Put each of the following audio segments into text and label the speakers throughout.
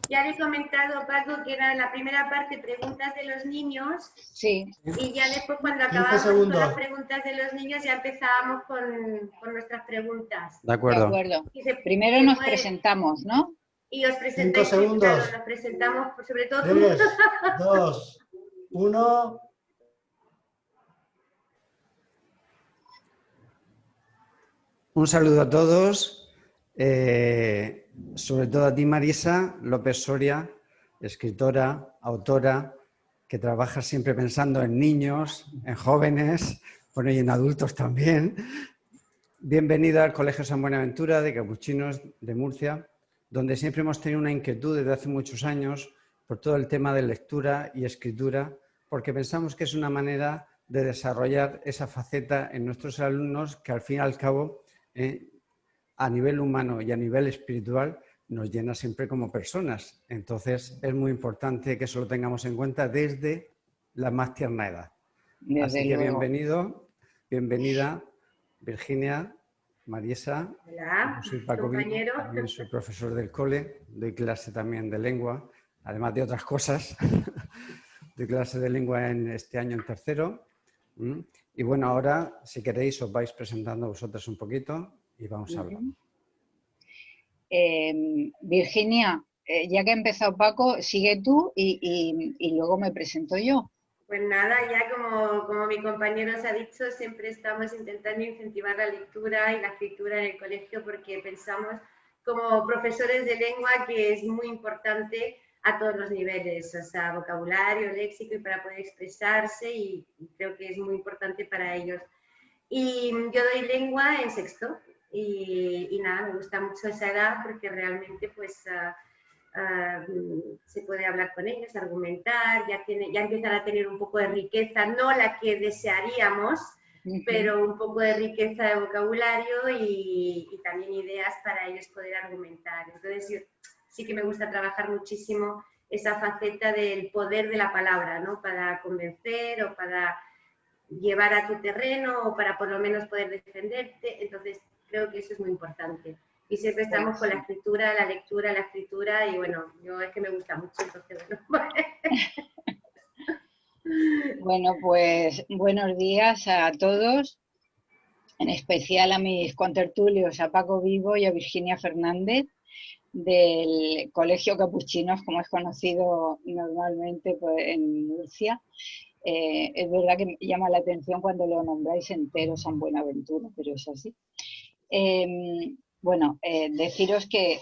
Speaker 1: Ya le he comentado, Paco, que era la primera parte preguntas de los niños.
Speaker 2: Sí.
Speaker 1: Y ya después, cuando acabamos con las preguntas de los niños, ya empezábamos con nuestras preguntas.
Speaker 3: De acuerdo.
Speaker 2: De acuerdo. Primero nos presentamos, ¿no?
Speaker 1: Y os presentáis,
Speaker 4: 5 segundos.
Speaker 1: claro, nos presentamos, sobre todo
Speaker 4: 3, 2, 1.
Speaker 3: Un saludo a todos, sobre todo a ti, Marisa López Soria, escritora, autora, que trabaja siempre pensando en niños, en jóvenes, bueno, y en adultos también. Bienvenida al Colegio San Buenaventura de Capuchinos de Murcia, donde siempre hemos tenido una inquietud desde hace muchos años por todo el tema de lectura y escritura, porque pensamos que es una manera de desarrollar esa faceta en nuestros alumnos que al fin y al cabo, a nivel humano y a nivel espiritual, nos llena siempre como personas. Entonces es muy importante que eso lo tengamos en cuenta desde la más tierna edad.
Speaker 2: Desde
Speaker 3: Así que
Speaker 2: luego.
Speaker 3: bienvenida Virginia, Marisa.
Speaker 1: Hola,
Speaker 3: Yo soy Paco Vigo,
Speaker 1: compañero.
Speaker 3: también soy profesor del cole, doy clase también de lengua, además de otras cosas. Doy clase de lengua en este año en tercero. Y bueno, ahora, si queréis, os vais presentando vosotros un poquito y vamos a hablar.
Speaker 2: Virginia, ya que ha empezado Paco, sigue tú y luego me presento yo.
Speaker 1: Pues nada, ya como mi compañero os ha dicho, siempre estamos intentando incentivar la lectura y la escritura en el colegio porque pensamos como profesores de lengua que es muy importante a todos los niveles, o sea, vocabulario, léxico y para poder expresarse y creo que es muy importante para ellos. Y yo doy lengua en sexto y nada, me gusta mucho esa edad porque realmente pues se puede hablar con ellos, argumentar, ya empiezan a tener un poco de riqueza, no la que desearíamos, pero un poco de riqueza de vocabulario y también ideas para ellos poder argumentar. Entonces yo sí que me gusta trabajar muchísimo esa faceta del poder de la palabra, ¿no? Para convencer o para llevar a tu terreno o para por lo menos poder defenderte. Entonces creo que eso es muy importante. Y siempre estamos con la escritura, la lectura, la escritura y bueno, yo es que me gusta mucho, entonces bueno.
Speaker 2: Bueno, pues buenos días a todos, en especial a mis contertulios, a Paco Vigo y a Virginia Fernández del Colegio Capuchinos, como es conocido normalmente en Murcia. Es verdad que me llama la atención cuando lo nombráis entero San Buenaventura, pero es así. Bueno, deciros que,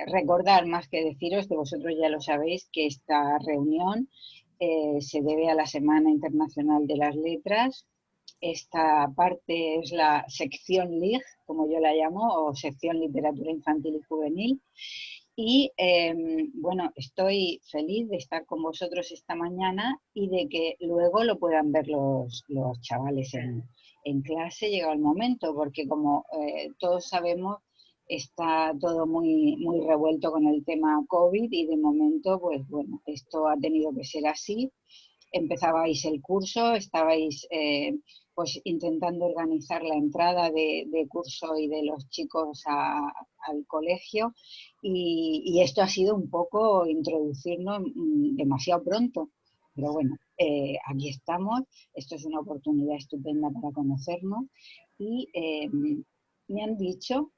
Speaker 2: recordar más que deciros, que vosotros ya lo sabéis, que esta reunión se debe a la Semana Internacional de las Letras. Esta parte es la sección LIG, como yo la llamo, o sección Literatura Infantil y Juvenil. Y bueno, estoy feliz de estar con vosotros esta mañana y de que luego lo puedan ver los chavales en clase, llegado el momento, porque como todos sabemos, está todo muy, muy revuelto con el tema COVID y de momento, pues bueno, esto ha tenido que ser así. Empezabais el curso, estabais pues intentando organizar la entrada de curso y de los chicos al colegio y esto ha sido un poco introducirnos demasiado pronto. Pero bueno, aquí estamos, esto es una oportunidad estupenda para conocernos y me han dicho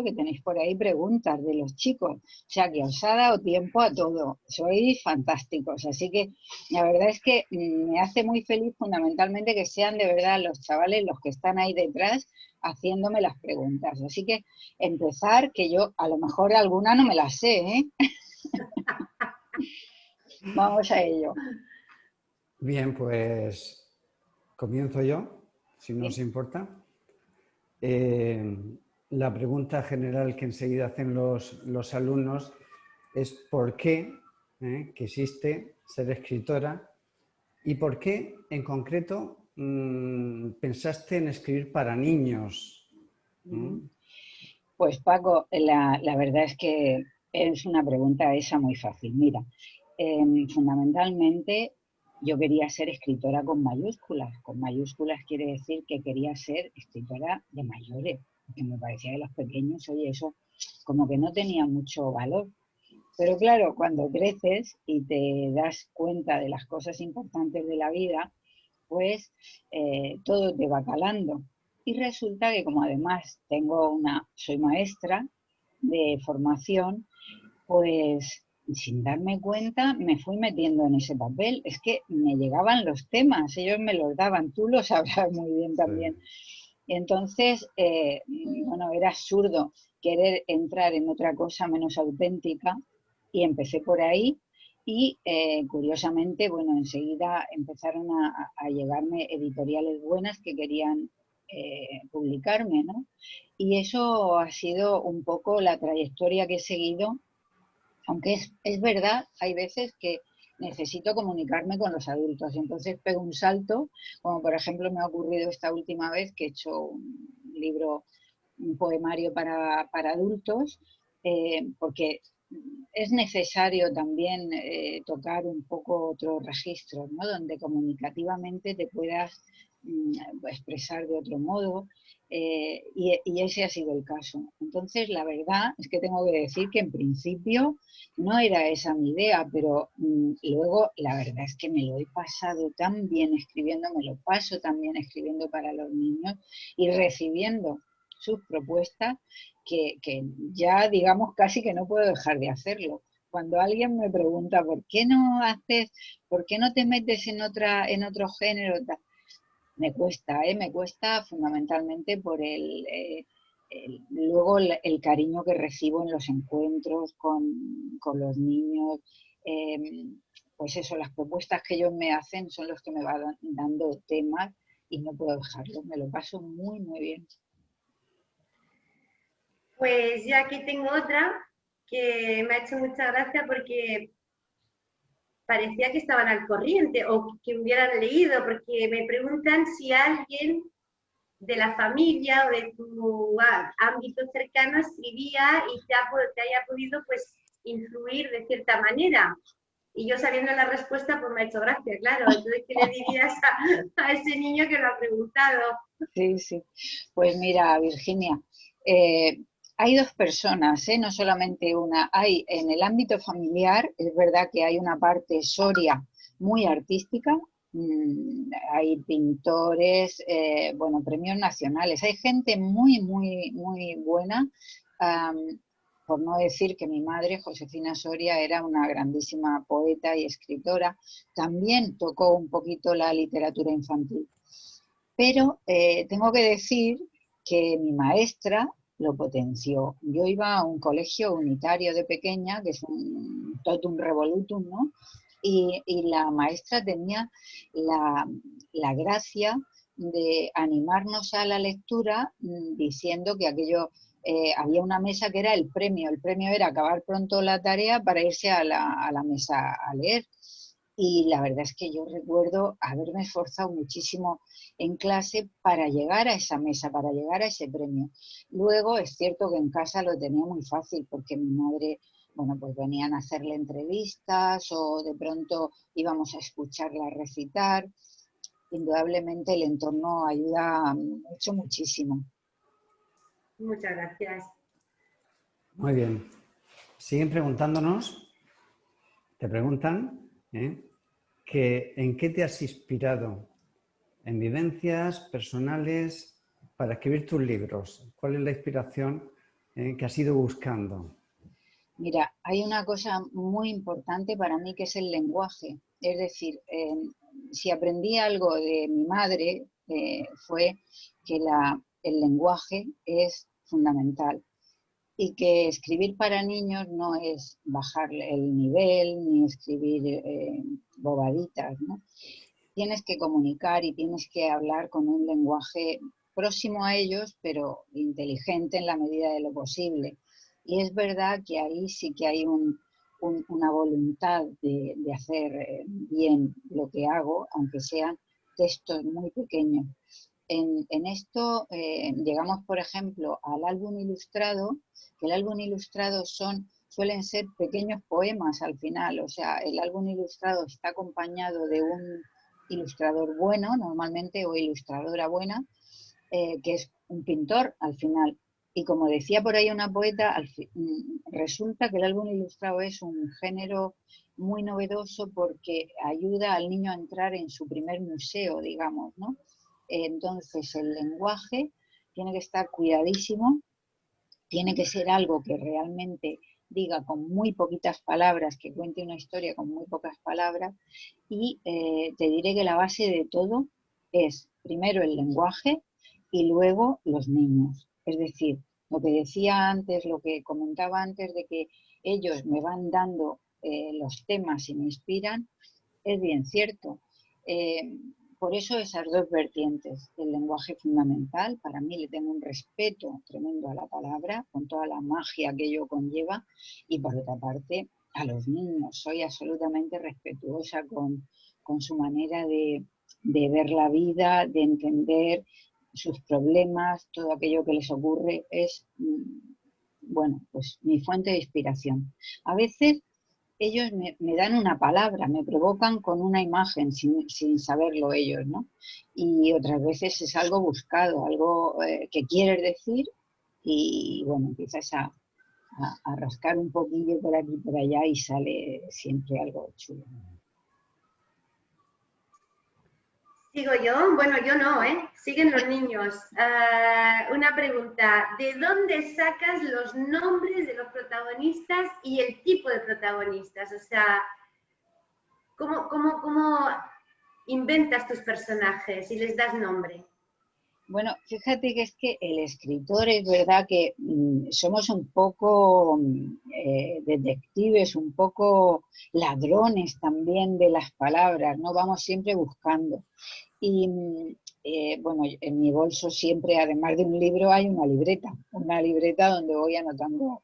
Speaker 2: que tenéis por ahí preguntas de los chicos, o sea que os ha dado tiempo a todo, sois fantásticos, así que la verdad es que me hace muy feliz fundamentalmente que sean de verdad los chavales los que están ahí detrás haciéndome las preguntas, así que empezar, que yo a lo mejor alguna no me la sé, ¿eh? Vamos a ello.
Speaker 3: Bien, pues comienzo yo, si no os importa. La pregunta general que enseguida hacen los alumnos es ¿por qué quisiste ser escritora y por qué en concreto pensaste en escribir para niños?
Speaker 2: Pues Paco, la verdad es que es una pregunta esa muy fácil. Mira, fundamentalmente yo quería ser escritora con mayúsculas. Con mayúsculas quiere decir que quería ser escritora de mayores, porque me parecía que los pequeños, oye, eso como que no tenía mucho valor. Pero claro, cuando creces y te das cuenta de las cosas importantes de la vida, pues todo te va calando. Y resulta que como además soy maestra de formación, pues sin darme cuenta me fui metiendo en ese papel. Es que me llegaban los temas, ellos me los daban, tú lo sabrás muy bien también. Y entonces, bueno, era absurdo querer entrar en otra cosa menos auténtica y empecé por ahí y curiosamente, bueno, enseguida empezaron a llegarme editoriales buenas que querían publicarme, ¿no? Y eso ha sido un poco la trayectoria que he seguido, aunque es verdad, hay veces que necesito comunicarme con los adultos, entonces pego un salto, como por ejemplo me ha ocurrido esta última vez que he hecho un libro, un poemario para adultos, porque es necesario también tocar un poco otros registros, ¿no? Donde comunicativamente te puedas expresar de otro modo, y ese ha sido el caso. Entonces, la verdad es que tengo que decir que en principio no era esa mi idea, pero luego la verdad es que me lo he pasado tan bien escribiendo, me lo paso tan bien escribiendo para los niños y recibiendo sus propuestas que ya digamos casi que no puedo dejar de hacerlo. Cuando alguien me pregunta por qué no te metes en otro género, me cuesta fundamentalmente por luego el cariño que recibo en los encuentros con los niños. Pues eso, las propuestas que ellos me hacen son los que me van dando temas y no puedo dejarlo, me lo paso muy, muy bien.
Speaker 1: Pues yo aquí tengo otra que me ha hecho mucha gracia porque parecía que estaban al corriente o que hubieran leído, porque me preguntan si alguien de la familia o de tu ámbito cercano escribía y te haya podido pues influir de cierta manera. Y yo sabiendo la respuesta, pues me ha hecho gracia, claro. Entonces, ¿qué le dirías a ese niño que lo ha preguntado?
Speaker 2: Sí, sí. Pues mira, Virginia, hay dos personas, no solamente una. Hay en el ámbito familiar, es verdad que hay una parte Soria muy artística, hay pintores, bueno, premios nacionales, hay gente muy, muy, muy buena. Por no decir que mi madre, Josefina Soria, era una grandísima poeta y escritora, también tocó un poquito la literatura infantil. Pero tengo que decir que mi maestra lo potenció. Yo iba a un colegio unitario de pequeña, que es un totum revolutum, ¿no? Y la maestra tenía la gracia de animarnos a la lectura diciendo que aquello, había una mesa que era el premio era acabar pronto la tarea para irse a la mesa a leer. Y la verdad es que yo recuerdo haberme esforzado muchísimo en clase para llegar a esa mesa, para llegar a ese premio. Luego es cierto que en casa lo tenía muy fácil porque mi madre, bueno, pues venían a hacerle entrevistas o de pronto íbamos a escucharla recitar. Indudablemente el entorno ayuda mucho, muchísimo.
Speaker 1: Muchas gracias.
Speaker 3: Muy bien. Siguen preguntándonos, te preguntan, que ¿en qué te has inspirado? ¿En vivencias personales para escribir tus libros? ¿Cuál es la inspiración que has ido buscando?
Speaker 2: Mira, hay una cosa muy importante para mí que es el lenguaje. Es decir, si aprendí algo de mi madre, fue que el lenguaje es fundamental y que escribir para niños no es bajar el nivel ni escribir bobaditas, ¿no? Tienes que comunicar y tienes que hablar con un lenguaje próximo a ellos, pero inteligente en la medida de lo posible. Y es verdad que ahí sí que hay una voluntad de hacer bien lo que hago, aunque sean textos muy pequeños. En esto llegamos, por ejemplo, al álbum ilustrado, que el álbum ilustrado son suelen ser pequeños poemas al final. O sea, el álbum ilustrado está acompañado de un ilustrador bueno, normalmente, o ilustradora buena, que es un pintor al final. Y como decía por ahí una poeta, resulta que el álbum ilustrado es un género muy novedoso porque ayuda al niño a entrar en su primer museo, digamos, ¿no? Entonces el lenguaje tiene que estar cuidadísimo, tiene que ser algo que realmente diga con muy poquitas palabras, que cuente una historia con muy pocas palabras, y te diré que la base de todo es primero el lenguaje y luego los niños. Es decir, lo que decía antes, lo que comentaba antes de que ellos me van dando los temas y me inspiran, es bien cierto. Por eso esas dos vertientes, el lenguaje fundamental, para mí le tengo un respeto tremendo a la palabra, con toda la magia que ello conlleva, y por otra parte a los niños, soy absolutamente respetuosa con su manera de ver la vida, de entender sus problemas, todo aquello que les ocurre, es, bueno, pues mi fuente de inspiración. A veces ellos me dan una palabra, me provocan con una imagen sin saberlo ellos, ¿no? Y otras veces es algo buscado, algo que quieres decir y, bueno, empiezas a rascar un poquillo por aquí y por allá y sale siempre algo chulo.
Speaker 1: Sigo yo, bueno, yo no, ¿eh? Siguen los niños. Una pregunta, ¿de dónde sacas los nombres de los protagonistas y el tipo de protagonistas? O sea, ¿cómo inventas tus personajes y les das nombre?
Speaker 2: Bueno, fíjate que es que el escritor es verdad que somos un poco detectives, un poco ladrones también de las palabras, ¿no? Vamos siempre buscando. Y bueno, en mi bolso siempre, además de un libro, hay una libreta donde voy anotando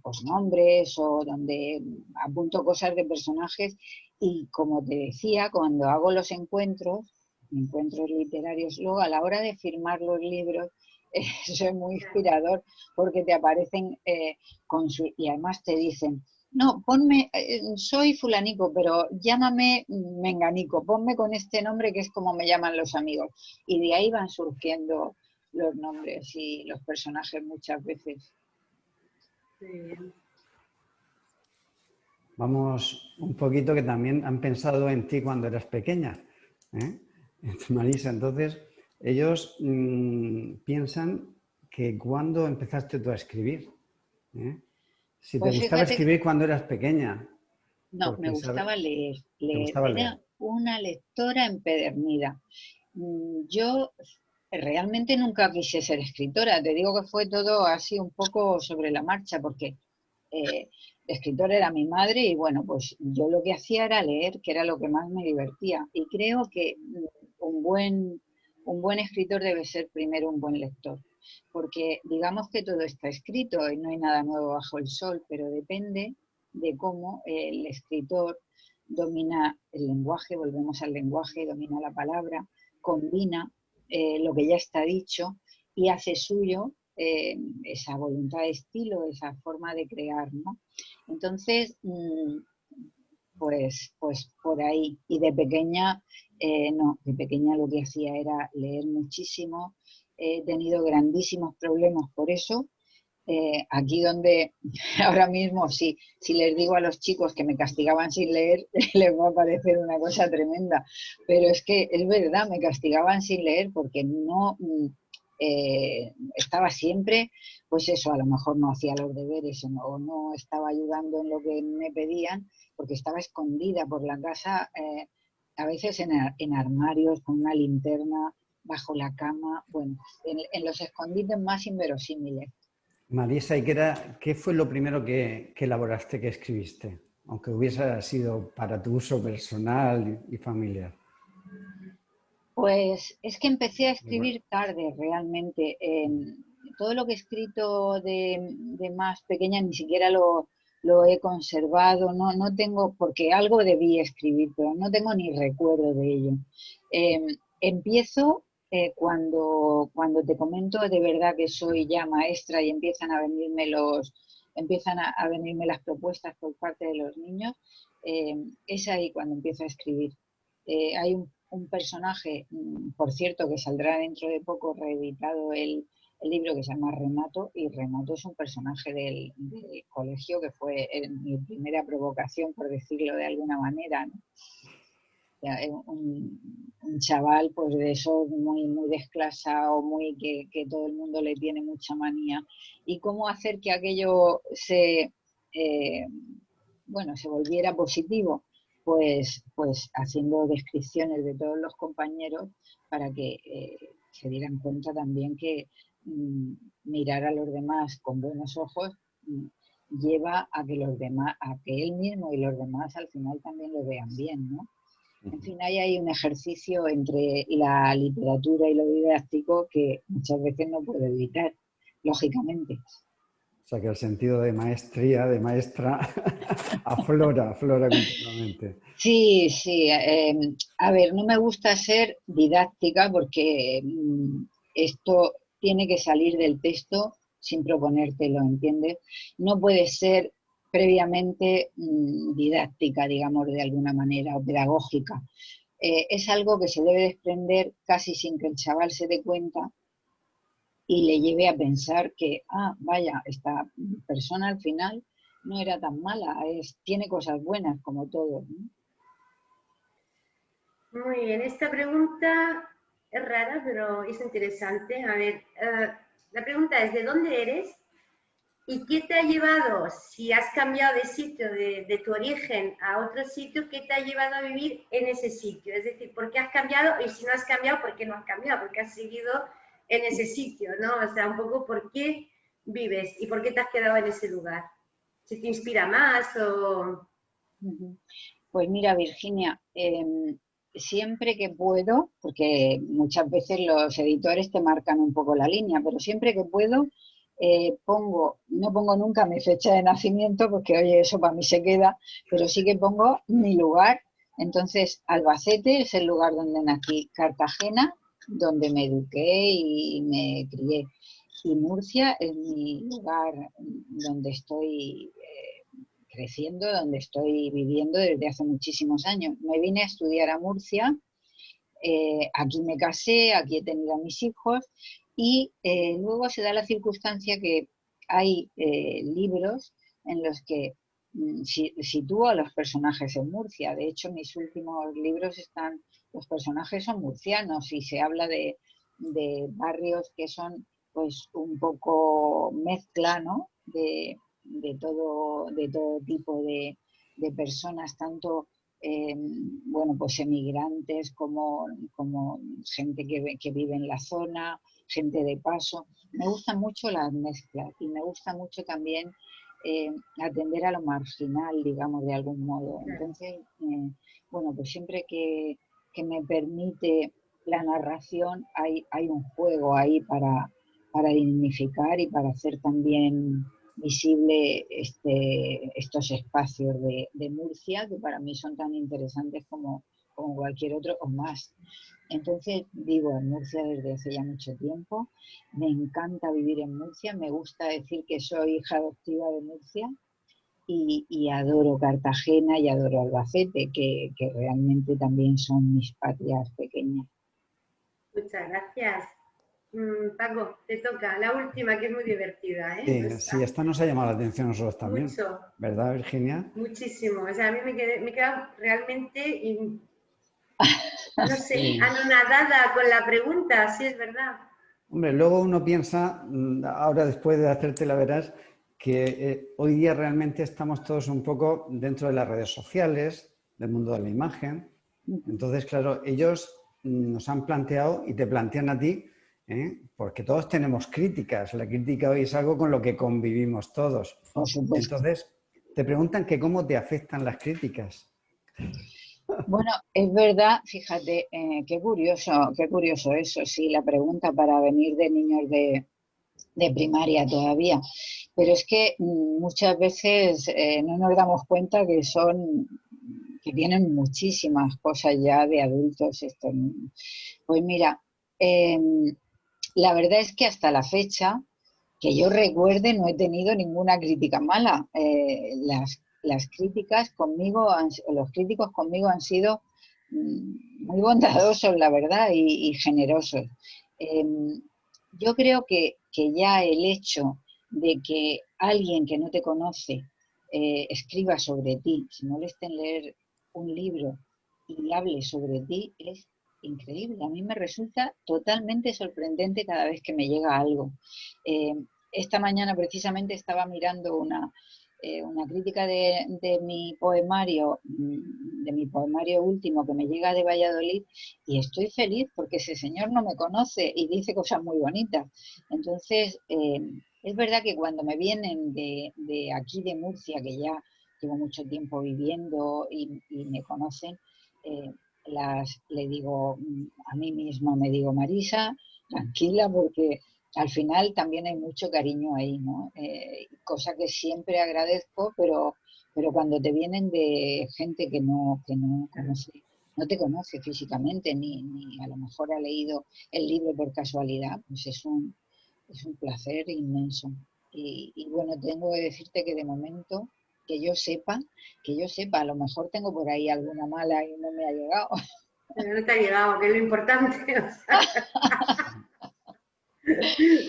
Speaker 2: pues nombres o donde apunto cosas de personajes. Y como te decía, cuando hago los encuentros literarios, luego a la hora de firmar los libros, eso es muy inspirador porque te aparecen y además te dicen, no, ponme, soy fulanico, pero llámame menganico, ponme con este nombre que es como me llaman los amigos. Y de ahí van surgiendo los nombres y los personajes muchas veces.
Speaker 3: Vamos un poquito que también han pensado en ti cuando eras pequeña, ¿eh? Marisa, entonces ellos piensan que cuando empezaste tú a escribir, ¿eh? Si te
Speaker 2: Pues
Speaker 3: gustaba
Speaker 2: fíjate que
Speaker 3: escribir cuando eras pequeña,
Speaker 2: no, me gustaba leer.
Speaker 3: te gustaba
Speaker 2: Era
Speaker 3: leer.
Speaker 2: una lectora empedernida. Yo realmente nunca quise ser escritora, te digo que fue todo así un poco sobre la marcha, porque la escritora era mi madre y bueno, pues yo lo que hacía era leer, que era lo que más me divertía. Y creo que un buen escritor debe ser primero un buen lector, porque digamos que todo está escrito y no hay nada nuevo bajo el sol, pero depende de cómo el escritor domina el lenguaje, volvemos al lenguaje, domina la palabra, combina lo que ya está dicho y hace suyo esa voluntad de estilo, esa forma de crear, ¿no? Entonces, pues por ahí. Y de pequeña, no, de pequeña lo que hacía era leer muchísimo. He tenido grandísimos problemas por eso. Aquí donde ahora mismo, si les digo a los chicos que me castigaban sin leer, les va a parecer una cosa tremenda. Pero es que es verdad, me castigaban sin leer porque no estaba siempre, pues eso, a lo mejor no hacía los deberes o no estaba ayudando en lo que me pedían, porque estaba escondida por la casa, a veces en armarios, con una linterna, bajo la cama, bueno, en los escondites más inverosímiles.
Speaker 3: Marisa, ¿y qué fue lo primero que elaboraste, que escribiste? Aunque hubiese sido para tu uso personal y familiar.
Speaker 2: Pues es que empecé a escribir tarde realmente. Todo lo que he escrito de más pequeña ni siquiera lo he conservado. No tengo, porque algo debí escribir, pero no tengo ni recuerdo de ello. Empiezo cuando te comento de verdad que soy ya maestra y empiezan a venirme empiezan a venirme las propuestas por parte de los niños, es ahí cuando empiezo a escribir. Hay un personaje, por cierto, que saldrá dentro de poco reeditado el libro, que se llama Renato, y Renato es un personaje del colegio que fue mi primera provocación, por decirlo de alguna manera, ¿no? Un chaval pues de eso muy desclasado, muy que todo el mundo le tiene mucha manía, y cómo hacer que aquello se volviera positivo, pues haciendo descripciones de todos los compañeros para que se dieran cuenta también que mirar a los demás con buenos ojos lleva a que los demás, a que él mismo y los demás al final también lo vean bien, ¿no? En fin, ahí hay un ejercicio entre la literatura y lo didáctico que muchas veces no puedo evitar, lógicamente.
Speaker 3: O sea que el sentido de maestría, de maestra, aflora continuamente.
Speaker 2: Sí, sí. A ver, no me gusta ser didáctica porque esto tiene que salir del texto sin proponértelo, ¿entiendes? No puede ser previamente didáctica, digamos, de alguna manera, o pedagógica. Es algo que se debe desprender casi sin que el chaval se dé cuenta y le lleve a pensar que, vaya, esta persona al final no era tan mala, tiene cosas buenas como todo, ¿no?
Speaker 1: Muy bien, esta pregunta es rara, pero es interesante. A ver, la pregunta es, ¿de dónde eres? ¿Y qué te ha llevado, si has cambiado de sitio, de tu origen a otro sitio, qué te ha llevado a vivir en ese sitio? Es decir, ¿por qué has cambiado? Y si no has cambiado, ¿por qué no has cambiado? Porque has seguido en ese sitio, ¿no? O sea, un poco por qué vives y por qué te has quedado en ese lugar. ¿Si te inspira más o...?
Speaker 2: Pues mira, Virginia, siempre que puedo, porque muchas veces los editores te marcan un poco la línea, pero siempre que puedo no pongo nunca mi fecha de nacimiento, porque oye, eso para mí se queda, pero sí que pongo mi lugar. Entonces, Albacete es el lugar donde nací, Cartagena, donde me eduqué y me crié, y Murcia es mi lugar donde estoy creciendo, donde estoy viviendo desde hace muchísimos años. Me vine a estudiar a Murcia, aquí me casé, aquí he tenido a mis hijos, y luego se da la circunstancia que hay libros en los que sitúo a los personajes en Murcia. De hecho, mis últimos libros los personajes son murcianos y se habla de barrios que son pues un poco mezcla, ¿no? de todo tipo de personas, tanto pues emigrantes como gente que vive en la zona, gente de paso. Me gustan mucho las mezclas y me gusta mucho también atender a lo marginal, digamos, de algún modo. Entonces, pues siempre que me permite la narración, hay un juego ahí para dignificar y para hacer también visible estos espacios de Murcia, que para mí son tan interesantes como cualquier otro o más. Entonces vivo en Murcia desde hace ya mucho tiempo, me encanta vivir en Murcia, me gusta decir que soy hija adoptiva de Murcia y adoro Cartagena y adoro Albacete, que realmente también son mis patrias pequeñas.
Speaker 1: Muchas gracias. Paco, te toca la última, que es muy divertida, ¿eh?
Speaker 3: Sí, esta nos ha llamado la atención a nosotros también.
Speaker 1: Mucho.
Speaker 3: ¿Verdad, Virginia?
Speaker 1: Muchísimo. O sea, a mí me he quedado realmente, no sé, anonadada con la pregunta, sí es verdad.
Speaker 3: Hombre, luego uno piensa, ahora después de hacértela verás, que hoy día realmente estamos todos un poco dentro de las redes sociales, del mundo de la imagen. Entonces, claro, ellos nos han planteado y te plantean a ti, porque todos tenemos críticas. La crítica hoy es algo con lo que convivimos todos.
Speaker 2: Por supuesto.
Speaker 3: Entonces, te preguntan que cómo te afectan las críticas.
Speaker 2: Bueno, es verdad, fíjate, qué curioso eso, sí, la pregunta para venir de niños de primaria todavía. Pero es que muchas veces no nos damos cuenta que tienen muchísimas cosas ya de adultos estos niños. Pues mira, la verdad es que hasta la fecha que yo recuerde, no he tenido ninguna crítica mala. Las críticas conmigo, los críticos conmigo han sido muy bondadosos, la verdad, y generosos. Yo creo que ya el hecho de que alguien que no te conoce escriba sobre ti, se moleste en leer un libro y hable sobre ti, es increíble. A mí me resulta totalmente sorprendente cada vez que me llega algo. Esta mañana precisamente estaba mirando una crítica de mi poemario último que me llega de Valladolid, y estoy feliz porque ese señor no me conoce y dice cosas muy bonitas. Entonces, es verdad que cuando me vienen de aquí de Murcia, que ya llevo mucho tiempo viviendo y me conocen, le digo a mí misma, me digo, Marisa, tranquila, porque al final también hay mucho cariño ahí, ¿no? Cosa que siempre agradezco, pero cuando te vienen de gente que no conoce, no te conoce físicamente, ni a lo mejor ha leído el libro por casualidad, pues es un placer inmenso. Y bueno, tengo que decirte que de momento, que yo sepa, a lo mejor tengo por ahí alguna mala y no me ha llegado.
Speaker 1: Pero no te ha llegado, que es lo importante. O sea.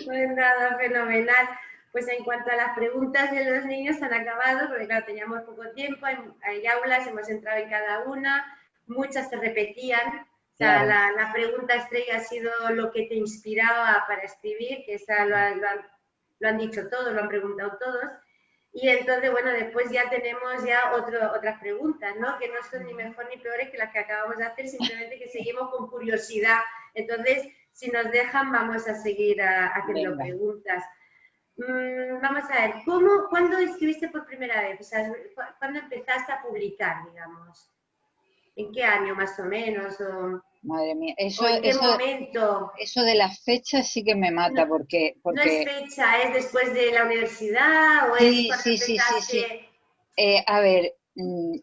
Speaker 1: Pues nada, fenomenal. Pues en cuanto a las preguntas de los niños han acabado, porque claro, teníamos poco tiempo, hay aulas, hemos entrado en cada una, muchas se repetían. O sea,
Speaker 2: Claro.
Speaker 1: la pregunta estrella ha sido lo que te inspiraba para escribir, que esa lo han dicho todos, lo han preguntado todos. Y entonces, bueno, después ya tenemos ya otras preguntas, ¿no? Que no son ni mejor ni peores que las que acabamos de hacer, simplemente que seguimos con curiosidad. Entonces, si nos dejan, vamos a seguir haciendo
Speaker 2: Venga.
Speaker 1: preguntas. Vamos a ver, ¿cuándo escribiste por primera vez? O sea, ¿cuándo empezaste a publicar, digamos? ¿En qué año más o menos?
Speaker 2: Madre mía,
Speaker 1: ¿O en qué momento?
Speaker 2: eso de las fechas sí que me mata,
Speaker 1: No, no es
Speaker 2: porque
Speaker 1: fecha, ¿es después de la universidad o es
Speaker 2: sí,
Speaker 1: cuando
Speaker 2: sí, sí, sí, sí.
Speaker 1: empezaste?
Speaker 2: A ver,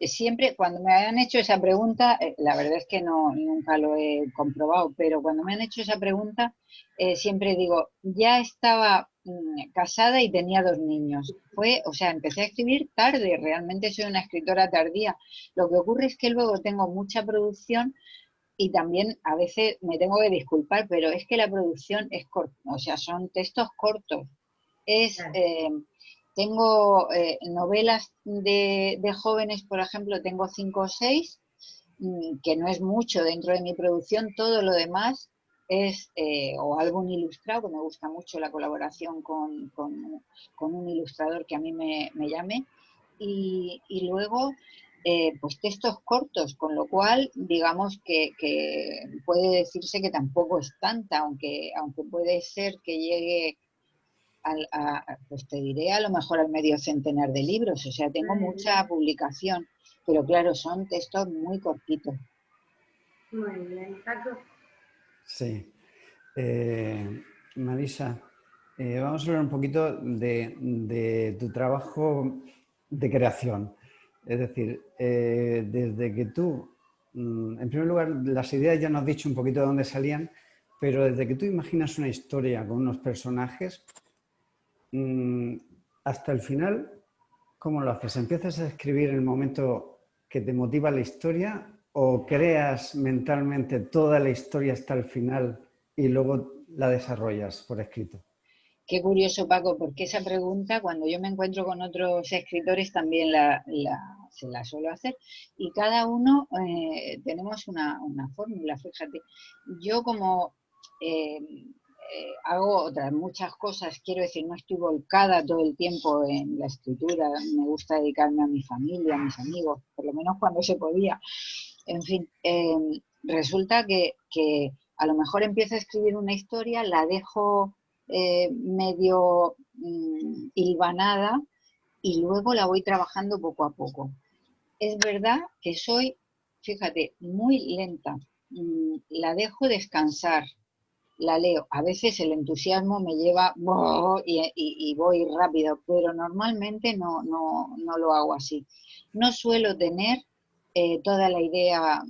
Speaker 2: siempre cuando me han hecho esa pregunta, la verdad es que nunca lo he comprobado, pero cuando me han hecho esa pregunta, siempre digo, ya estaba casada y tenía 2 niños. O sea, empecé a escribir tarde, realmente soy una escritora tardía. Lo que ocurre es que luego tengo mucha producción y también a veces me tengo que disculpar, pero es que la producción es corta, o sea, son textos cortos. Es,
Speaker 1: Claro.
Speaker 2: eh, Tengo novelas de jóvenes, por ejemplo, tengo 5 o 6, que no es mucho dentro de mi producción. Todo lo demás es o álbum ilustrado, que me gusta mucho la colaboración con un ilustrador que a mí me llame, y luego pues textos cortos, con lo cual digamos que puede decirse que tampoco es tanta, aunque puede ser que llegue pues te diré a lo mejor al medio centenar de libros. O sea, tengo
Speaker 1: Muy
Speaker 2: mucha
Speaker 1: bien,
Speaker 2: publicación, pero claro, son textos muy cortitos.
Speaker 1: muy bien. Paco.
Speaker 3: Sí. Marisa, vamos a hablar un poquito de tu trabajo de creación. Es decir, desde que tú, en primer lugar, las ideas ya nos has dicho un poquito de dónde salían, pero desde que tú imaginas una historia con unos personajes, hasta el final, ¿cómo lo haces? ¿Empiezas a escribir en el momento que te motiva la historia o creas mentalmente toda la historia hasta el final y luego la desarrollas por escrito?
Speaker 2: Qué curioso, Paco, porque esa pregunta, cuando yo me encuentro con otros escritores, también se la suelo hacer. Y cada uno tenemos una fórmula, fíjate. Yo como hago otras muchas cosas, quiero decir, no estoy volcada todo el tiempo en la escritura, me gusta dedicarme a mi familia, a mis amigos, por lo menos cuando se podía. En fin, resulta que a lo mejor empiezo a escribir una historia, la dejo medio hilvanada y luego la voy trabajando poco a poco. Es verdad que soy, fíjate, muy lenta. La dejo descansar, la leo. A veces el entusiasmo me lleva y voy rápido, pero normalmente no lo hago así. No suelo tener toda la idea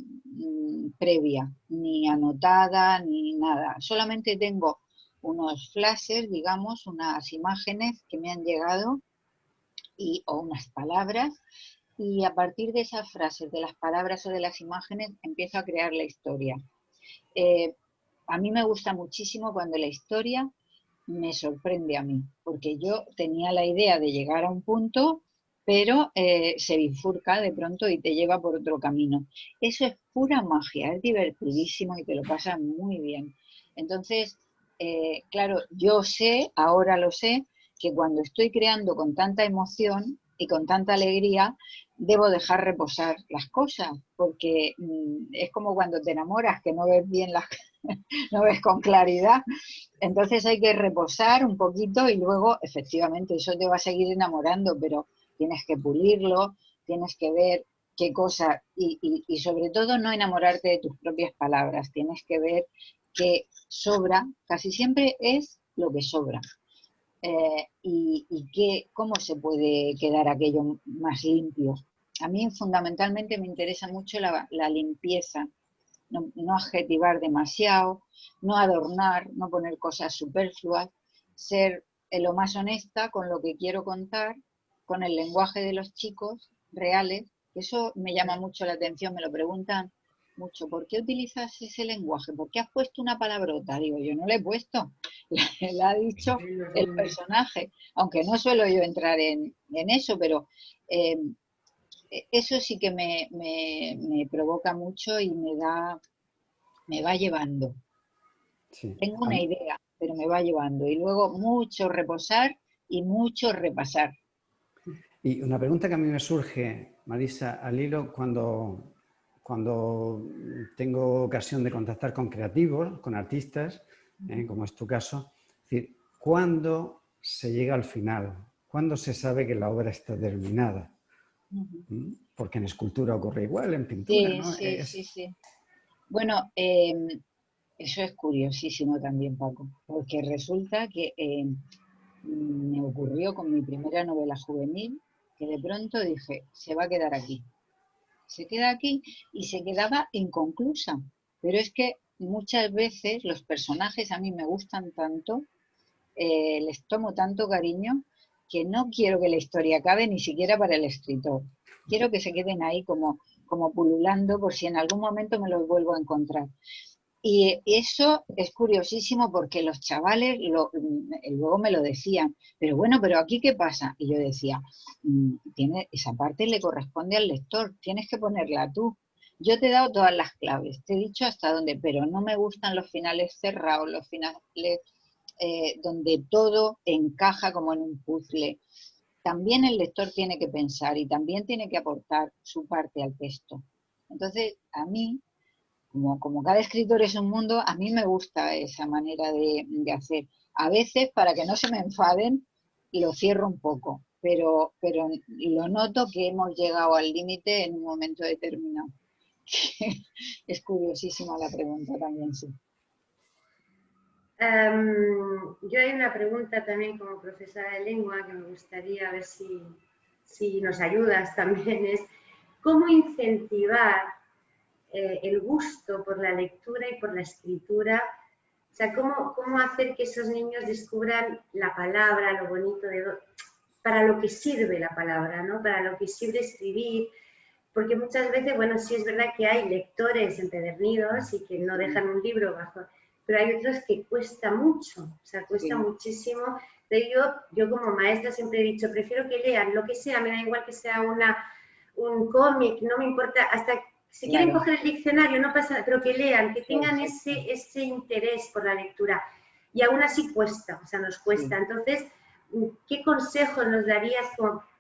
Speaker 2: previa, ni anotada, ni nada. Solamente tengo unos flashes, digamos, unas imágenes que me han llegado o unas palabras, y a partir de esas frases, de las palabras o de las imágenes, empiezo a crear la historia. A mí me gusta muchísimo cuando la historia me sorprende a mí, porque yo tenía la idea de llegar a un punto, pero se bifurca de pronto y te lleva por otro camino. Eso es pura magia, es divertidísimo y te lo pasas muy bien. Entonces, claro, yo sé, ahora lo sé, que cuando estoy creando con tanta emoción y con tanta alegría, debo dejar reposar las cosas, porque es como cuando te enamoras, que no ves bien las no ves con claridad. Entonces hay que reposar un poquito y luego, efectivamente, eso te va a seguir enamorando, pero tienes que pulirlo, tienes que ver qué cosa, y sobre todo no enamorarte de tus propias palabras, tienes que ver qué sobra, casi siempre es lo que sobra. Cómo se puede quedar aquello más limpio. A mí fundamentalmente me interesa mucho la limpieza, no adjetivar demasiado, no adornar, no poner cosas superfluas, ser lo más honesta con lo que quiero contar, con el lenguaje de los chicos reales. Eso me llama mucho la atención, me lo preguntan mucho. ¿Por qué utilizas ese lenguaje? ¿Por qué has puesto una palabrota? Digo, yo no la he puesto, la ha dicho el personaje, aunque no suelo yo entrar en eso, pero eso sí que me provoca mucho y me va llevando.
Speaker 3: Sí.
Speaker 2: Tengo una idea, pero me va llevando. Y luego mucho reposar y mucho repasar.
Speaker 3: Y una pregunta que a mí me surge, Marisa, al hilo, cuando tengo ocasión de contactar con creativos, con artistas, como es tu caso, es decir, ¿cuándo se llega al final? ¿Cuándo se sabe que la obra está terminada? Porque en escultura ocurre igual, en pintura,
Speaker 2: Sí,
Speaker 3: ¿no?
Speaker 2: sí, sí, sí. Bueno, eso es curiosísimo también, Paco, porque resulta que me ocurrió con mi primera novela juvenil, que de pronto dije, se va a quedar aquí. Se queda aquí y se quedaba inconclusa. Pero es que muchas veces los personajes a mí me gustan tanto, les tomo tanto cariño, que no quiero que la historia acabe ni siquiera para el escritor. Quiero que se queden ahí como pululando por si en algún momento me los vuelvo a encontrar. Y eso es curiosísimo porque los chavales luego me lo decían, pero bueno, pero aquí ¿qué pasa? Y yo decía, esa parte le corresponde al lector, tienes que ponerla tú. Yo te he dado todas las claves, te he dicho hasta dónde, pero no me gustan los finales cerrados, los finales donde todo encaja como en un puzzle. También el lector tiene que pensar y también tiene que aportar su parte al texto. Entonces, a mí, como cada escritor es un mundo, a mí me gusta esa manera de hacer. A veces, para que no se me enfaden, lo cierro un poco, pero lo noto que hemos llegado al límite en un momento determinado. Es curiosísima la pregunta también, sí.
Speaker 1: Yo hay una pregunta también como profesora de lengua que me gustaría ver si nos ayudas también, es cómo incentivar el gusto por la lectura y por la escritura, o sea, cómo hacer que esos niños descubran la palabra, lo bonito para lo que sirve la palabra, ¿no? Para lo que sirve escribir, porque muchas veces, bueno, sí es verdad que hay lectores empedernidos y que no dejan un libro bajo, pero hay otros que cuesta mucho, o sea, cuesta muchísimo. De ello, yo como maestra siempre he dicho, prefiero que lean lo que sea, me da igual que sea un cómic, no me importa, hasta si quieren coger el diccionario, no pasa nada, pero que lean, que tengan ese interés por la lectura. Y aún así cuesta, o sea, nos cuesta. Entonces, ¿qué consejos nos darías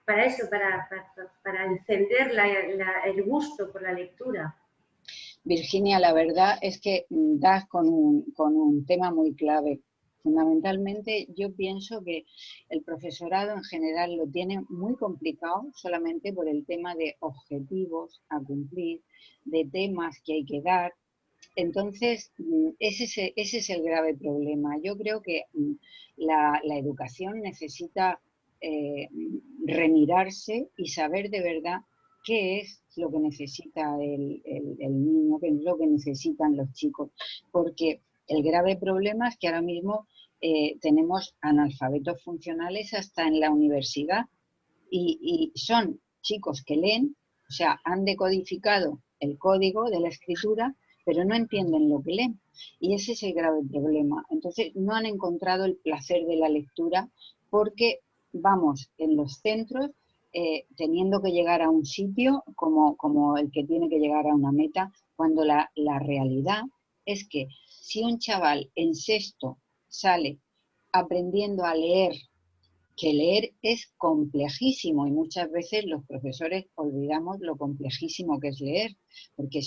Speaker 1: para eso, para encender el gusto por la lectura?
Speaker 2: Virginia, la verdad es que das con un tema muy clave. Fundamentalmente, yo pienso que el profesorado en general lo tiene muy complicado solamente por el tema de objetivos a cumplir, de temas que hay que dar. Entonces, ese es el grave problema. Yo creo que la educación necesita remirarse y saber de verdad qué es lo que necesita el niño, qué es lo que necesitan los chicos. Porque el grave problema es que ahora mismo tenemos analfabetos funcionales hasta en la universidad y son chicos que leen, o sea, han decodificado el código de la escritura, pero no entienden lo que leen. Y ese es el grave problema. Entonces, no han encontrado el placer de la lectura porque vamos en los centros teniendo que llegar a un sitio como el que tiene que llegar a una meta, cuando la realidad es que si un chaval en sexto sale aprendiendo a leer, que leer es complejísimo y muchas veces los profesores olvidamos lo complejísimo que es leer, porque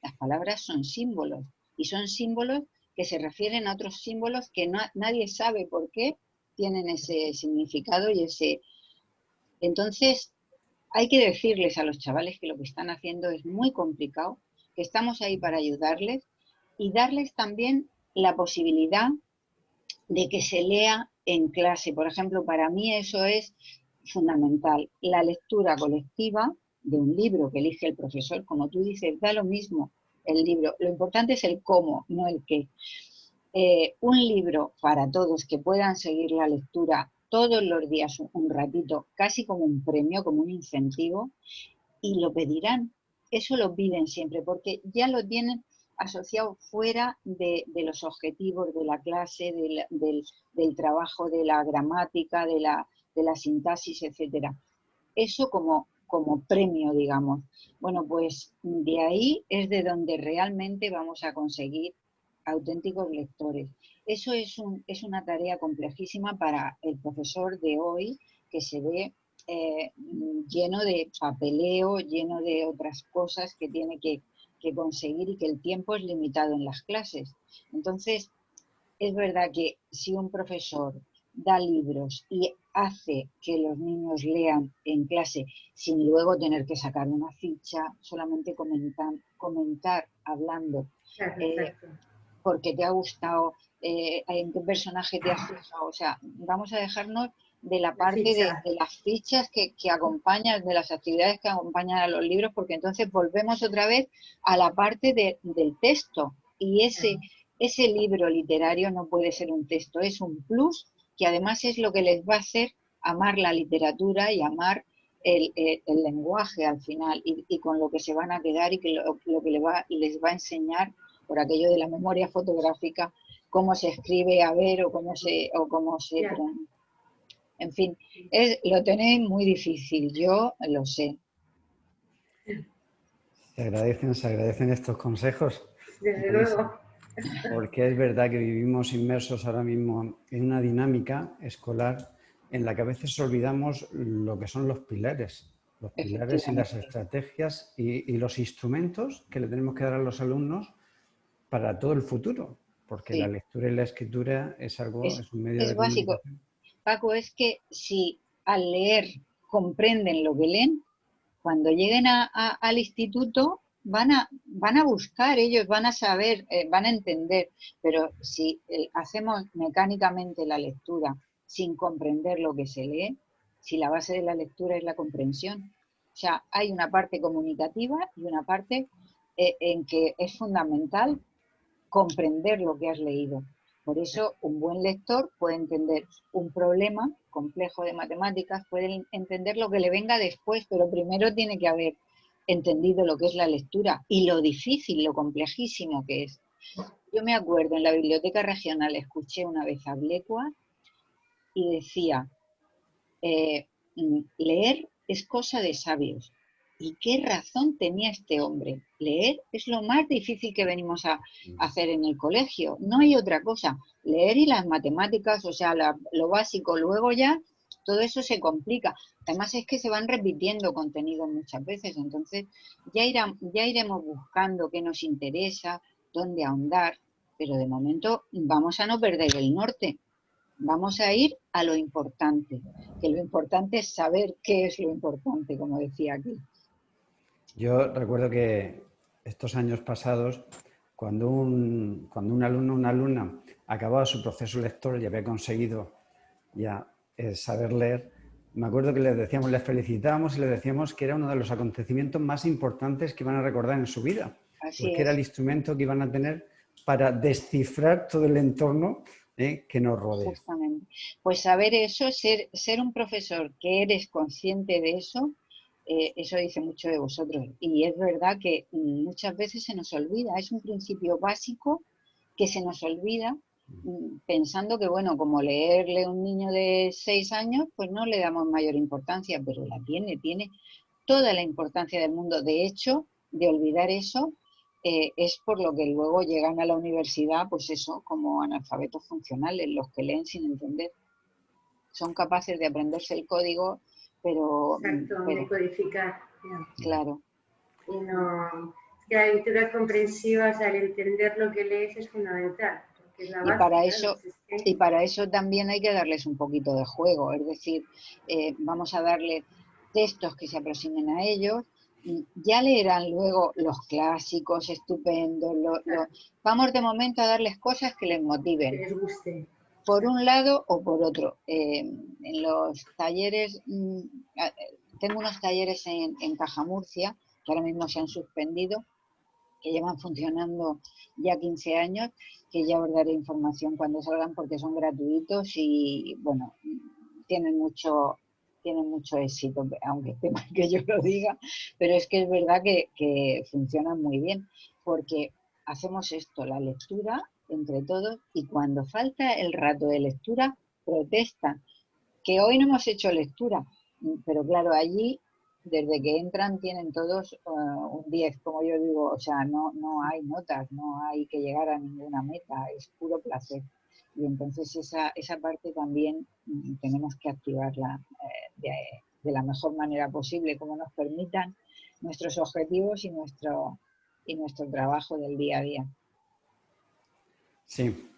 Speaker 2: las palabras son símbolos y son símbolos que se refieren a otros símbolos que nadie sabe por qué tienen ese significado y ese... Entonces, hay que decirles a los chavales que lo que están haciendo es muy complicado, que estamos ahí para ayudarles y darles también la posibilidad de que se lea en clase. Por ejemplo, para mí eso es fundamental. La lectura colectiva de un libro que elige el profesor, como tú dices, da lo mismo el libro. Lo importante es el cómo, no el qué. Un libro para todos que puedan seguir la lectura todos los días un ratito, casi como un premio, como un incentivo, y lo pedirán. Eso lo piden siempre, porque ya lo tienen asociado fuera de los objetivos de la clase, del trabajo, de la gramática, de la sintaxis, etcétera. Eso como premio, digamos. Bueno, pues de ahí es de donde realmente vamos a conseguir auténticos lectores. Eso es una tarea complejísima para el profesor de hoy, que se ve lleno de papeleo, lleno de otras cosas que tiene que conseguir y que el tiempo es limitado en las clases. Entonces, es verdad que si un profesor da libros y hace que los niños lean en clase sin luego tener que sacar una ficha, solamente comentar hablando, porque te ha gustado, en qué personaje te has fijado, o sea, vamos a dejarnos de la parte de las fichas que acompañan, de las actividades que acompañan a los libros, porque entonces volvemos otra vez a la parte del texto. Y ese libro literario no puede ser un texto, es un plus que además es lo que les va a hacer amar la literatura y amar el lenguaje al final, y con lo que se van a quedar y que lo que les va a enseñar, por aquello de la memoria fotográfica, cómo se escribe a ver o cómo se en fin, lo tenéis muy difícil, yo lo sé.
Speaker 3: Se agradecen estos consejos.
Speaker 1: Desde luego.
Speaker 3: Porque es verdad que vivimos inmersos ahora mismo en una dinámica escolar en la que a veces olvidamos lo que son los pilares y las estrategias y los instrumentos que le tenemos que dar a los alumnos para todo el futuro, porque la lectura y la escritura es un medio de
Speaker 2: básico.
Speaker 3: comunicación.
Speaker 2: Paco, es que si al leer comprenden lo que leen, cuando lleguen al instituto van a buscar, ellos van a saber, van a entender, pero si hacemos mecánicamente la lectura sin comprender lo que se lee, si la base de la lectura es la comprensión, o sea, hay una parte comunicativa y una parte en que es fundamental comprender lo que has leído. Por eso un buen lector puede entender un problema complejo de matemáticas, puede entender lo que le venga después, pero primero tiene que haber entendido lo que es la lectura y lo difícil, lo complejísimo que es. Yo me acuerdo, en la biblioteca regional escuché una vez a Blecua y decía, leer es cosa de sabios. ¿Y qué razón tenía este hombre? Leer es lo más difícil que venimos a hacer en el colegio. No hay otra cosa. Leer y las matemáticas, o sea, lo básico. Luego ya todo eso se complica. Además es que se van repitiendo contenidos muchas veces. Entonces ya iremos buscando qué nos interesa, dónde ahondar. Pero de momento vamos a no perder el norte. Vamos a ir a lo importante. Que lo importante es saber qué es lo importante, como decía aquí.
Speaker 3: Yo recuerdo que estos años pasados, cuando un alumno o una alumna acababa su proceso lector y había conseguido ya saber leer, me acuerdo que les felicitábamos y les decíamos que era uno de los acontecimientos más importantes que iban a recordar en su vida, porque era el instrumento que iban a tener para descifrar todo el entorno que nos rodea.
Speaker 2: Justamente. Pues saber eso, ser un profesor que eres consciente de eso dice mucho de vosotros. Y es verdad que muchas veces se nos olvida, es un principio básico que se nos olvida, pensando que, bueno, como leerle a un niño de 6 años, pues no le damos mayor importancia, pero la tiene toda la importancia del mundo. De hecho, de olvidar eso, es por lo que luego llegan a la universidad, pues eso, como analfabetos funcionales, los que leen sin entender. Son capaces de aprenderse el código, pero
Speaker 1: de codificar.
Speaker 2: Claro.
Speaker 1: Y no, es que la lectura comprensiva, o sea, el entender lo que lees es fundamental. Es la base,
Speaker 2: y para eso también hay que darles un poquito de juego, es decir, vamos a darle textos que se aproximen a ellos, ya leerán luego los clásicos estupendos, vamos de momento a darles cosas que les motiven.
Speaker 1: Que les guste.
Speaker 2: Por un lado o por otro. En los talleres, tengo unos talleres en Caja Murcia, que ahora mismo se han suspendido, que llevan funcionando ya 15 años, que ya os daré información cuando salgan porque son gratuitos y, bueno, tienen mucho éxito, aunque esté mal que yo lo diga, pero es que es verdad que funcionan muy bien, porque hacemos esto, la lectura entre todos, y cuando falta el rato de lectura, protestan, que hoy no hemos hecho lectura, pero claro, allí desde que entran tienen todos un 10, como yo digo, o sea, no hay notas, no hay que llegar a ninguna meta, es puro placer. Y entonces esa parte también tenemos que activarla de la mejor manera posible, como nos permitan nuestros objetivos y nuestro trabajo del día a día.
Speaker 3: Sí.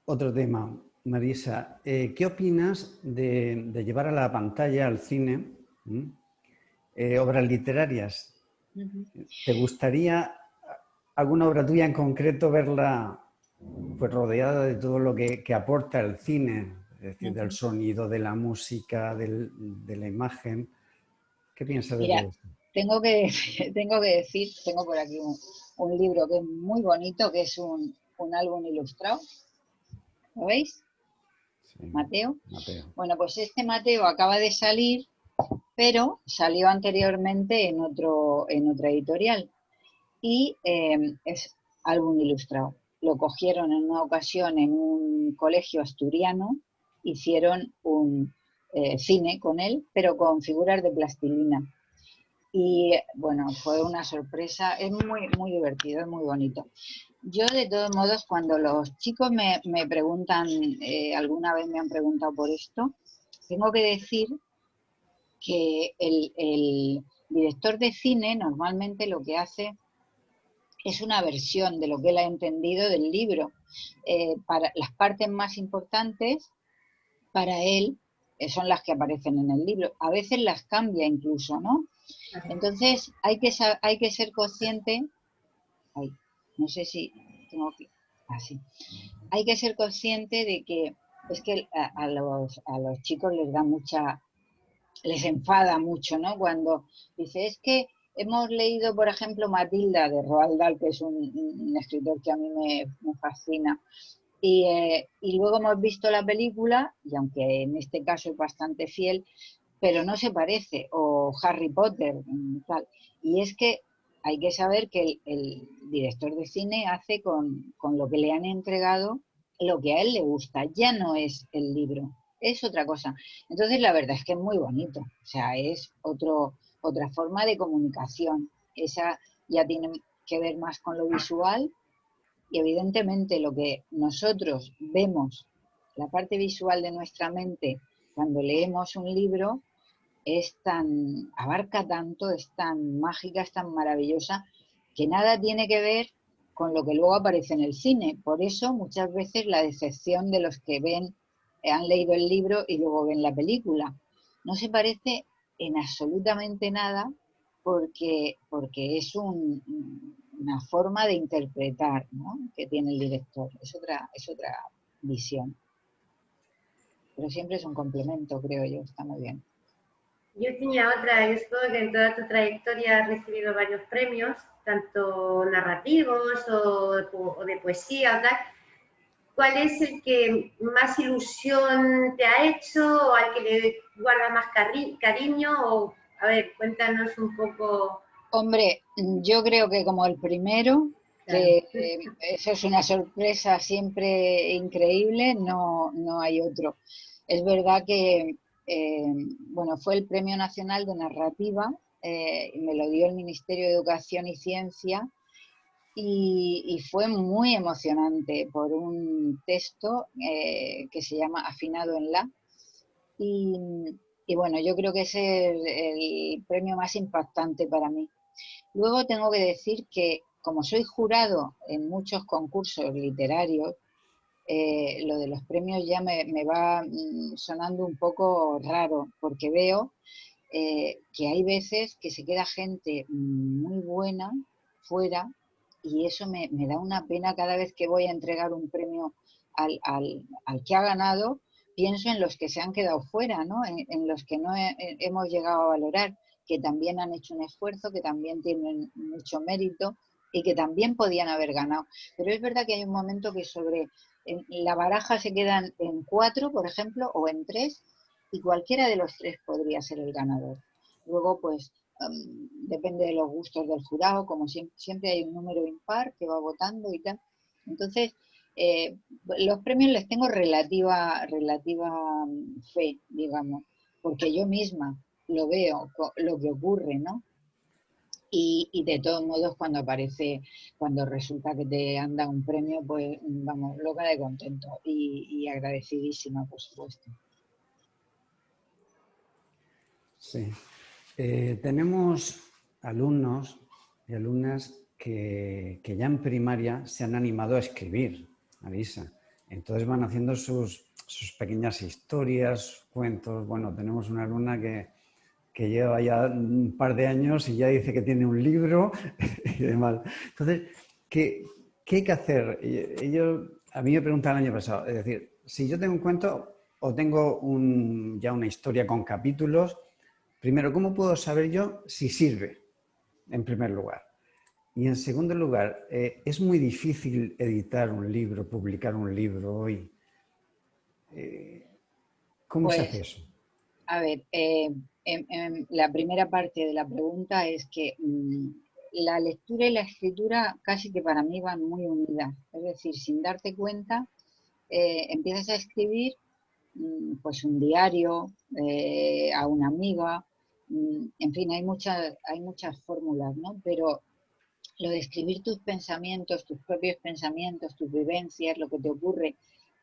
Speaker 3: Otro tema, Marisa. ¿Qué opinas de llevar a la pantalla, al cine, obras literarias? ¿Te gustaría alguna obra tuya en concreto verla pues rodeada de todo lo que aporta el cine, es decir, del sonido, de la música, de la imagen? ¿Qué piensas de todo esto?
Speaker 2: Tengo que decir, tengo por aquí un libro que es muy bonito, que es un álbum ilustrado. ¿Lo veis? Sí, Mateo. Bueno, pues este Mateo acaba de salir, pero salió anteriormente en otra editorial. Y es álbum ilustrado. Lo cogieron en una ocasión en un colegio asturiano, hicieron un cine con él, pero con figuras de plastilina. Y bueno, fue una sorpresa, es muy, muy divertido, es muy bonito. Yo de todos modos, cuando los chicos me preguntan, alguna vez me han preguntado por esto, tengo que decir que el director de cine normalmente lo que hace es una versión de lo que él ha entendido del libro. Para las partes más importantes, para él, son las que aparecen en el libro. A veces las cambia incluso, ¿no? Entonces hay que ser consciente, no sé si tengo que, así, hay que ser consciente de que es que a los chicos les enfada mucho, ¿no? Cuando dice, es que hemos leído, por ejemplo, Matilda de Roald Dahl, que es un escritor que a mí me fascina, y luego hemos visto la película, y aunque en este caso es bastante fiel, pero no se parece, o Harry Potter, tal. Y es que hay que saber que el director de cine hace con lo que le han entregado lo que a él le gusta, ya no es el libro, es otra cosa. Entonces la verdad es que es muy bonito, o sea, es otra forma de comunicación. Esa ya tiene que ver más con lo visual y evidentemente lo que nosotros vemos, la parte visual de nuestra mente cuando leemos un libro, abarca tanto, es tan mágica, es tan maravillosa, que nada tiene que ver con lo que luego aparece en el cine. Por eso muchas veces la decepción de los que han leído el libro y luego ven la película. No se parece en absolutamente nada porque es una forma de interpretar, ¿no?, que tiene el director. Es otra visión. Pero siempre es un complemento, creo yo, está muy bien.
Speaker 1: Yo tenía otra, yo supongo que en toda tu trayectoria has recibido varios premios, tanto narrativos o de poesía o tal, ¿cuál es el que más ilusión te ha hecho o al que le guarda más cariño? O, a ver, cuéntanos un poco.
Speaker 2: Hombre, yo creo que como el primero,
Speaker 1: Claro.
Speaker 2: eso es una sorpresa siempre increíble, no hay otro. Es verdad que, bueno, fue el Premio Nacional de Narrativa, y me lo dio el Ministerio de Educación y Ciencia, y fue muy emocionante por un texto que se llama Afinado en La. Y, y bueno, yo creo que ese es el premio más impactante para mí. Luego tengo que decir que como soy jurado en muchos concursos literarios, lo de los premios ya me va sonando un poco raro, porque veo que hay veces que se queda gente muy buena fuera y eso me da una pena cada vez que voy a entregar un premio al que ha ganado, pienso en los que se han quedado fuera, ¿no? En los que no hemos llegado a valorar, que también han hecho un esfuerzo, que también tienen mucho mérito y que también podían haber ganado. Pero es verdad que hay un momento que en la baraja se quedan en 4, por ejemplo, o en 3, y cualquiera de los 3 podría ser el ganador. Luego, pues, depende de los gustos del jurado, como siempre hay un número impar que va votando y tal. Entonces, los premios les tengo relativa fe, digamos, porque yo misma lo veo, lo que ocurre, ¿no? Y de todos modos, cuando resulta que te han dado un premio, pues vamos, loca de contento y agradecidísima, por supuesto.
Speaker 3: Sí. Tenemos alumnos y alumnas que ya en primaria se han animado a escribir, Marisa. Entonces van haciendo sus pequeñas historias, cuentos. Bueno, tenemos una alumna que lleva ya un par de años y ya dice que tiene un libro y demás. Entonces, ¿qué hay que hacer? A mí me preguntaron el año pasado, es decir, si yo tengo un cuento o tengo ya una historia con capítulos, primero, ¿cómo puedo saber yo si sirve, en primer lugar? Y en segundo lugar, es muy difícil editar un libro, publicar un libro hoy. ¿Cómo se hace
Speaker 2: Pues,
Speaker 3: eso?
Speaker 2: a ver, la primera parte de la pregunta es que la lectura y la escritura casi que para mí van muy unidas. Es decir, sin darte cuenta, empiezas a escribir pues un diario a una amiga, en fin, hay muchas fórmulas, ¿no? Pero lo de escribir tus pensamientos, tus propios pensamientos, tus vivencias, lo que te ocurre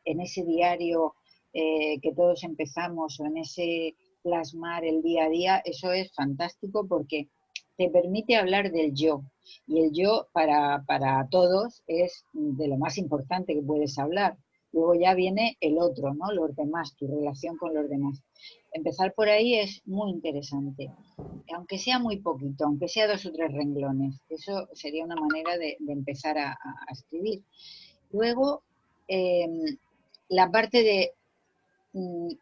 Speaker 2: en ese diario que todos empezamos o en ese plasmar el día a día, eso es fantástico porque te permite hablar del yo. Y el yo para todos es de lo más importante que puedes hablar. Luego ya viene el otro, ¿no? Los demás, tu relación con los demás. Empezar por ahí es muy interesante, aunque sea muy poquito, aunque sea 2 o 3 renglones. Eso sería una manera de empezar a escribir. Luego, eh, la parte de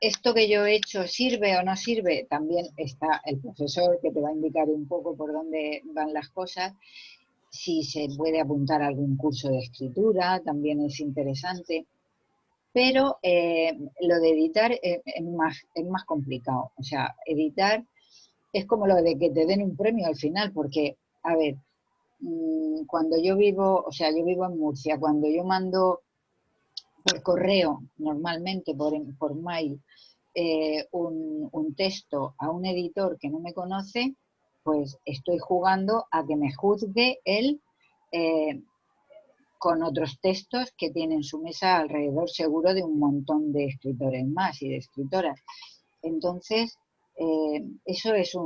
Speaker 2: esto que yo he hecho sirve o no sirve, también está el profesor que te va a indicar un poco por dónde van las cosas. Si se puede apuntar a algún curso de escritura, también es interesante. Pero lo de editar es más complicado. O sea, editar es como lo de que te den un premio al final, porque, a ver, cuando yo vivo en Murcia, cuando yo mando por correo, normalmente por mail, un texto a un editor que no me conoce, pues estoy jugando a que me juzgue él eh, con otros textos que tienen su mesa alrededor seguro de un montón de escritores más y de escritoras. Entonces, eso es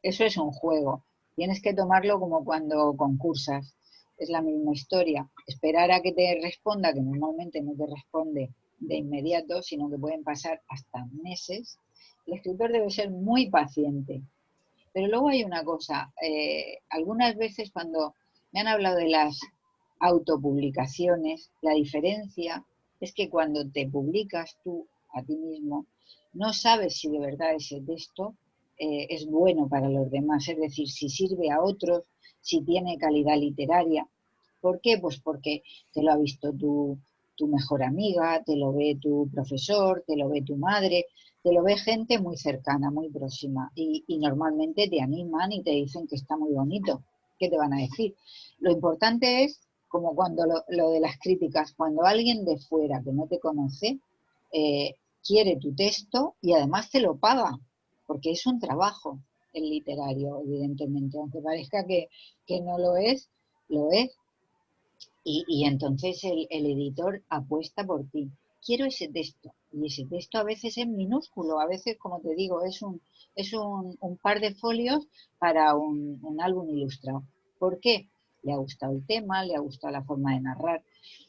Speaker 2: eso es un juego. Tienes que tomarlo como cuando concursas. Es la misma historia. Esperar a que te responda, que normalmente no te responde de inmediato, sino que pueden pasar hasta meses. El escritor debe ser muy paciente. Pero luego hay una cosa. Algunas veces cuando me han hablado de las autopublicaciones, la diferencia es que cuando te publicas tú a ti mismo, no sabes si de verdad ese texto es bueno para los demás, es decir, si sirve a otros, si tiene calidad literaria. ¿Por qué? Pues porque te lo ha visto tu mejor amiga, te lo ve tu profesor, te lo ve tu madre, te lo ve gente muy cercana, muy próxima y normalmente te animan y te dicen que está muy bonito. ¿Qué te van a decir? Lo importante es, como cuando lo de las críticas, cuando alguien de fuera que no te conoce quiere tu texto y además te lo paga, porque es un trabajo el literario, evidentemente, aunque parezca que no lo es, lo es. Y entonces el editor apuesta por ti. Quiero ese texto. Y ese texto a veces es minúsculo, a veces, como te digo, es un par de folios para un álbum ilustrado. ¿Por qué? Le ha gustado el tema, le ha gustado la forma de narrar.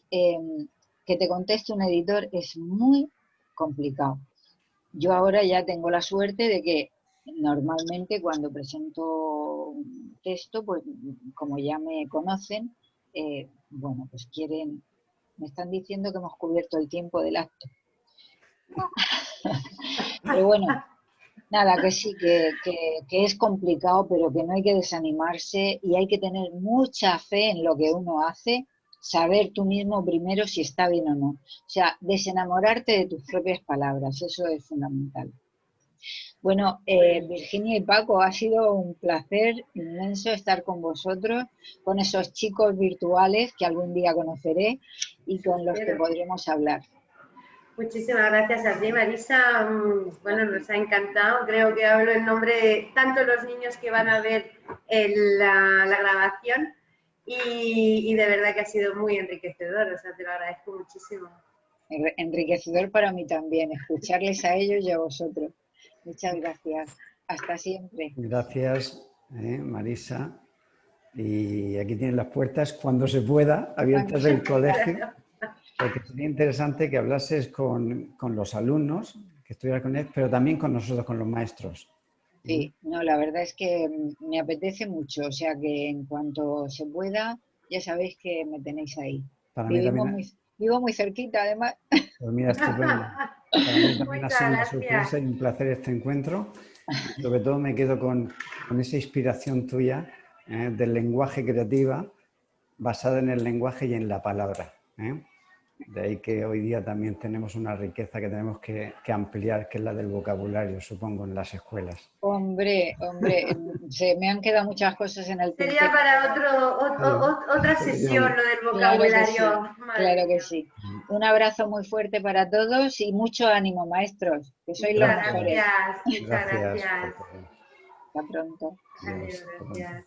Speaker 2: Que te conteste un editor es muy complicado. Yo ahora ya tengo la suerte de que normalmente cuando presento un texto, pues como ya me conocen, bueno, pues me están diciendo que hemos cubierto el tiempo del acto. Pero bueno, nada, que sí, que es complicado, pero que no hay que desanimarse y hay que tener mucha fe en lo que uno hace, saber tú mismo primero si está bien o no. O sea, desenamorarte de tus propias palabras, eso es fundamental. Bueno, Virginia y Paco, ha sido un placer inmenso estar con vosotros, con esos chicos virtuales que algún día conoceré y con los que podremos hablar.
Speaker 1: Muchísimas gracias a ti, Marisa. Bueno, nos ha encantado. Creo que hablo en nombre de tanto los niños que van a ver la grabación y de verdad que ha sido muy enriquecedor. O sea, te lo agradezco muchísimo.
Speaker 2: Enriquecedor para mí también, escucharles a ellos y a vosotros. Muchas gracias. Hasta siempre.
Speaker 3: Gracias, Marisa. Y aquí tienen las puertas cuando se pueda, abiertas del colegio. Porque sería interesante que hablases con los alumnos, que estuvieras con ellos, pero también con nosotros, con los maestros.
Speaker 2: Sí, no, la verdad es que me apetece mucho, o sea que en cuanto se pueda, ya sabéis que me tenéis ahí.
Speaker 3: Para mí también,
Speaker 2: Vivo muy cerquita, además.
Speaker 3: pues mira, estupendo. Para mí también ha sido una
Speaker 1: Muchas
Speaker 3: sorpresa
Speaker 1: gracias.
Speaker 3: y un placer este encuentro. Y sobre todo me quedo con esa inspiración tuya del lenguaje creativa, basada en el lenguaje y en la palabra. De ahí que hoy día también tenemos una riqueza que tenemos que ampliar, que es la del vocabulario, supongo, en las escuelas.
Speaker 2: Hombre, se me han quedado muchas cosas en el tintero.
Speaker 1: Sería para otra sesión lo del vocabulario.
Speaker 2: Claro que sí. Un abrazo muy fuerte para todos y mucho ánimo, maestros, que sois los mejores.
Speaker 1: Muchas gracias.
Speaker 3: Gracias.
Speaker 2: Hasta pronto.
Speaker 1: Adiós, gracias.